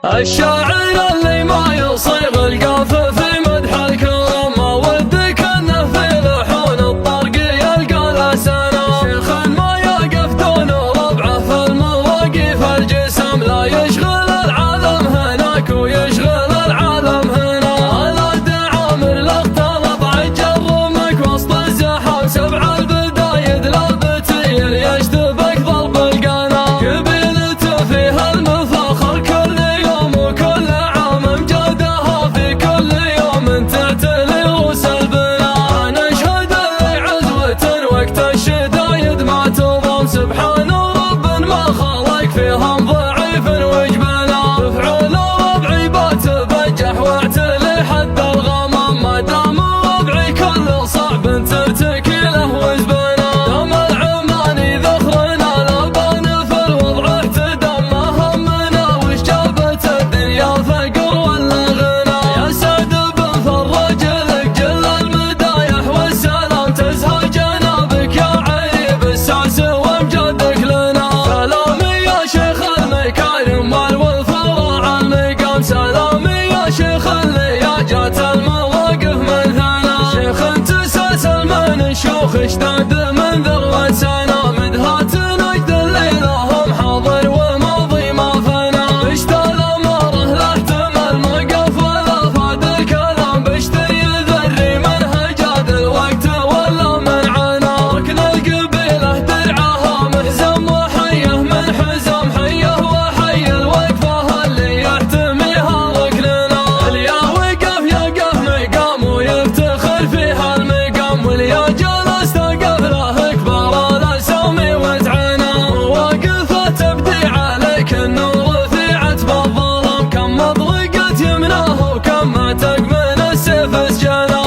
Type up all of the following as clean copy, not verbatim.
الشاعر اللي ما يصيغ القاف في مدح الكرم، ما ودك انه في لحون الطرق يلقى له سنة. شيخ ما يقف دون ربعه في المواقف الجسم، لا يشغل العالم هناك ويشغل العالم هنا. على دعامر لا اختلط عجل رمك وسط الزحام، سبع البدايد للبتير يشتبك ضرب القنا. قبيلته فيها المفاخر كل يوم وكل عام، امجادها في كل يوم تعتلي رؤوس البنا. نشهد اللي عزوة وقت الشدايد ما تضم، سبحان رب ما خلق فيهم ضعيف وجبنا. تفعل ربعي بتبجح واعتلي حد الغمام، ما دام ربعي كل صعب ترتكي له وزبنا. دام العماني ذخرنا لبان في الوضع اهتدم، ما همنا وش جابت الدنيا فقر ولا غنى. يا سعد بن فرج لك جل المدايح والسلام، تزهى جنابك يا عريب الساس وامجادك لنا. سلامي يا شيخ المكارم والوفراء المقام، سلامي يا شيخ اللي يا جات المواقف من ثنا. شيخ تسلسل من الشيوخ اشتد من ذروة سنة، مدهات نجد اللي لهم حاضر وماضي ما فنى. بشت الاماره لا احتمل موقف ولا فاد الكلام، بشتي يذري منهج هذا الوقت ولا منعنا. ركن القبيله درعها مهزم وحيه من حزم، حيه وحي الوقفه اللي يحتميها ركننا. اليا وقف يقف مقام ويفتخر فيها المقام، واليا جلس تقف له كبار الاسامي وتعنا. مواقفه تبدي عليك النور رفيعت بالظلام، كم مطلقت يمناه وكم ماتك من السيف اسجنا.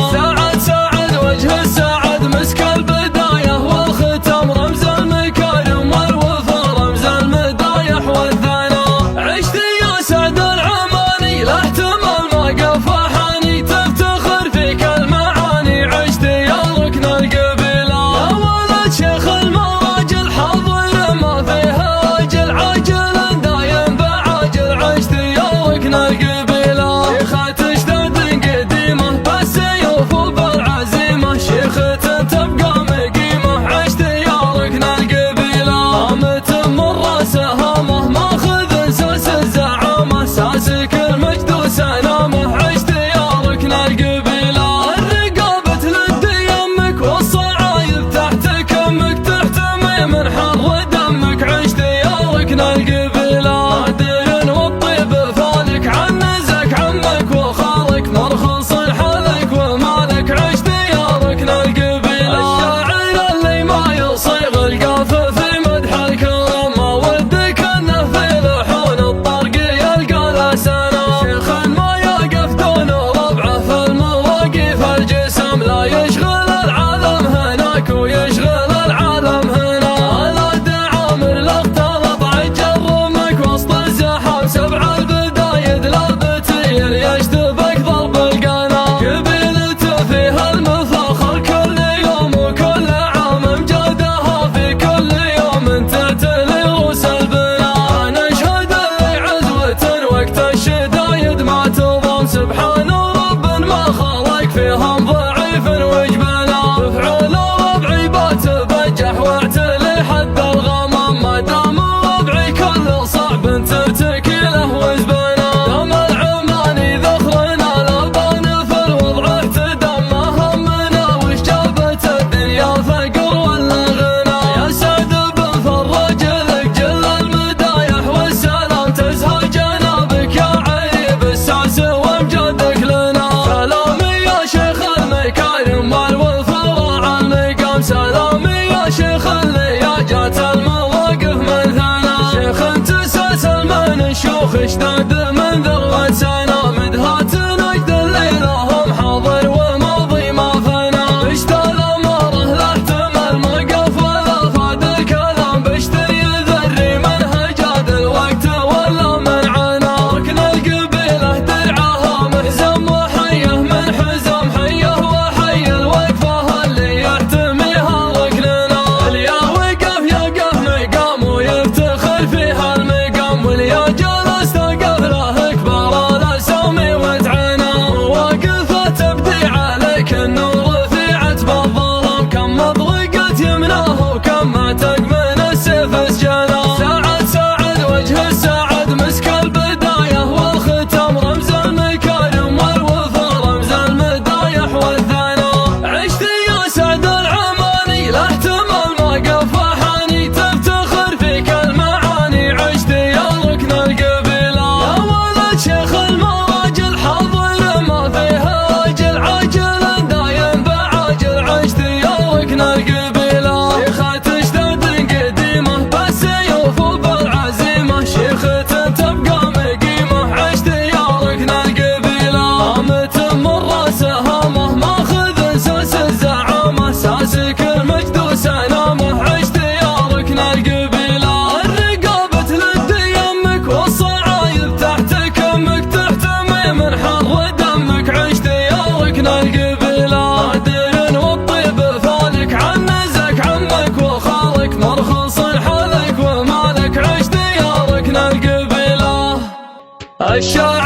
سعد وجه السعد مسك البدايه والختام، رمز المكارم والوفا رمز المدايح والثنا. عشت يا سعد العماني لا احتمل ما قفى حاني، تفتخر فيك المعاني عشت يا ركن القبيله. يا ولد شيخ المراجل حاضر ما فيها اجل، عاجل دايم بعاجل عشت يا ركن القبيله. شيخة تشتد قديمه بالسيوف وبالعزيمه، شيخة تبقى مقيمه عشت يا ركن القبيله. قامت من راسها ماخذ ساس الزعامه، ساسك المجد وسلامه عشت يا ركن القبيله. الرقابة لد يمك والصعايب تحت كمك، تحتمي من حر دمك عشت يا ركن القبيله. نادر والطيب فالك عن نزك عمك وخالك، مرخص حالك ومالك عشت يا ركن القبيله. الشاعر اللي ما يصيغ القاف في مدح الكرم، ما ودك انه في لحون الطرق يلقى له سنة. شيخ ما يقف دون ربعه في المواقف الجسم، لا يشغل العالم هناك ويشغل العالم هنا. على دعامر لا اختلط عجل رمك وسط الزحام، سبع البدايد للبتير يشتبك ضرب القنا. قبيلته فيها المفاخر كل يوم وكل عام، امجادها في كل يوم تعتلي رؤوس البنا. نشهد اللي عزوة وقت الشدايد ما تضم، سبحان رب ما خلق فيهم ضعيف وجبنا. تفعل ربعي بتبجح واعتلي حد الغمام، ما دام ربعي كل صعب ترتكي له وزبنا. دام العماني ذخرنا لبان في الوضع اهتدم، ما همنا وش جابت الدنيا فقر ولا غنى. يا سعد بن فرج لك جل المدايح والسلام، تزهى جنابك يا عريب الساس وامجادك لنا. سلامي يا شيخ المكارم والوفراء المقام، سلامي يا شيخ اللي يا جات المواقف من ثنا. شيخ تسلسل من الشيوخ اشتد من ذروة سنة، مدهات نجد اللي لهم حاضر وماضي ما فنى. بشت الاماره لا احتمل موقف ولا فاد الكلام، بشتي يذري منهج هذا الوقت ولا منعنا. ركن القبيله درعها مهزم وحيه من حزم، حيه وحي الوقفه اللي يحتميها ركننا. اليا وقف يقف مقام ويفتخر فيها المقام، واليا جلس تقف الشارع